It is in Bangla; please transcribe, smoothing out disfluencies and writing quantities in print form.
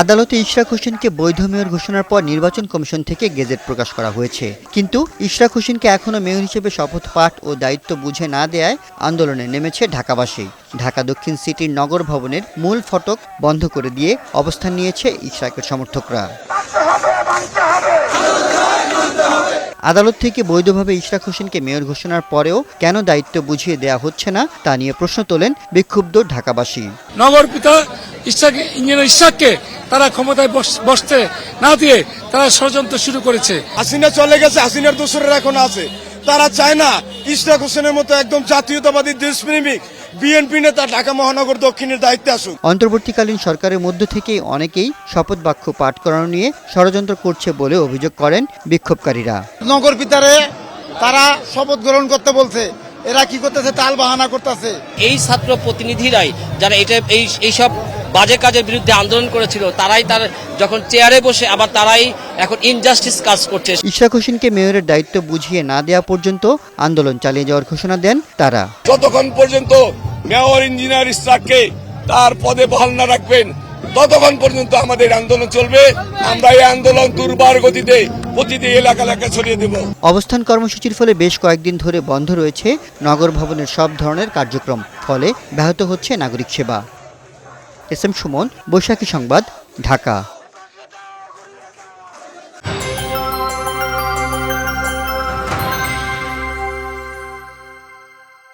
আদালতে ইশরাক হোসেনকে বৈধ মেয়র ঘোষণার পর নির্বাচন কমিশন থেকে গেজেট প্রকাশ করা হয়েছে, কিন্তু ইশরাক হোসেনকে এখনও মেয়র হিসেবে শপথ পাঠ ও দায়িত্ব বুঝে না দেয়ায় আন্দোলনে নেমেছে ঢাকাবাসী। ঢাকা দক্ষিণ সিটির নগর ভবনের মূল ফটক বন্ধ করে দিয়ে অবস্থান নিয়েছে ইশরাকের সমর্থকরা। আদালত থেকে বৈধভাবে ইশরাক হোসেনকে মেয়র ঘোষণার পরেও কেন দায়িত্ব বুঝিয়ে দেয়া হচ্ছে না তা নিয়ে প্রশ্ন তোলেন বিক্ষুব্ধ ঢাকাবাসী। নগর পিতা ইঞ্জিনিয়ার ইশরাককে তারা ক্ষমতায় বসতে না দিয়ে তারা ষড়যন্ত্র শুরু করেছে। হাসিনা চলে গেছে, হাসিনার দোসররা এখন আছে। তারা চায় না ইশরাক হোসেনের মতো একদম জাতীয়তাবাদী দেশপ্রেমিক বিএনপি নেতা ঢাকা মহানগর দক্ষিণের দায়িত্বে আসুক। অন্তর্বর্তীকালীন সরকারের মধ্য থেকেই অনেকেই শপথ বাক্য পাঠ করানো নিয়ে ষড়যন্ত্র করছে বলে অভিযোগ করেন বিক্ষোভকারীরা। নগর পিতারে তারা শপথ গ্রহণ করতে বলছে, এরা কি করতেছে, টাল বাহানা করতেছে। এই ছাত্র প্রতিনিধিরাই যারা এইসব বাজে কাজের বিরুদ্ধে আন্দোলন করেছিল, তারাই তার যখন চেয়ারে বসে আবার তারাই এখন ইনজাস্টিস কাজ করছে। ইশরাক হোসেনকে মেয়রের দায়িত্ব বুঝিয়ে না দেওয়া পর্যন্ত আন্দোলন চালিয়ে যাওয়ার ঘোষণা দেন তারা। যতক্ষণ পর্যন্ত মেয়র ইঞ্জিনিয়ার ইশরাককে তার পদে বহাল না রাখবেন, ততক্ষণ পর্যন্ত আমাদের আন্দোলন চলবে। আমরা এই আন্দোলন দুর্বার গতিতে প্রতিটি এলাকা ছড়িয়ে দেব। অবস্থান কর্মসূচির ফলে বেশ কয়েকদিন ধরে বন্ধ রয়েছে নগর ভবনের সব ধরনের কার্যক্রম, ফলে ব্যাহত হচ্ছে নাগরিক সেবা। এস এম সুমন, বৈশাখী সংবাদ, ঢাকা।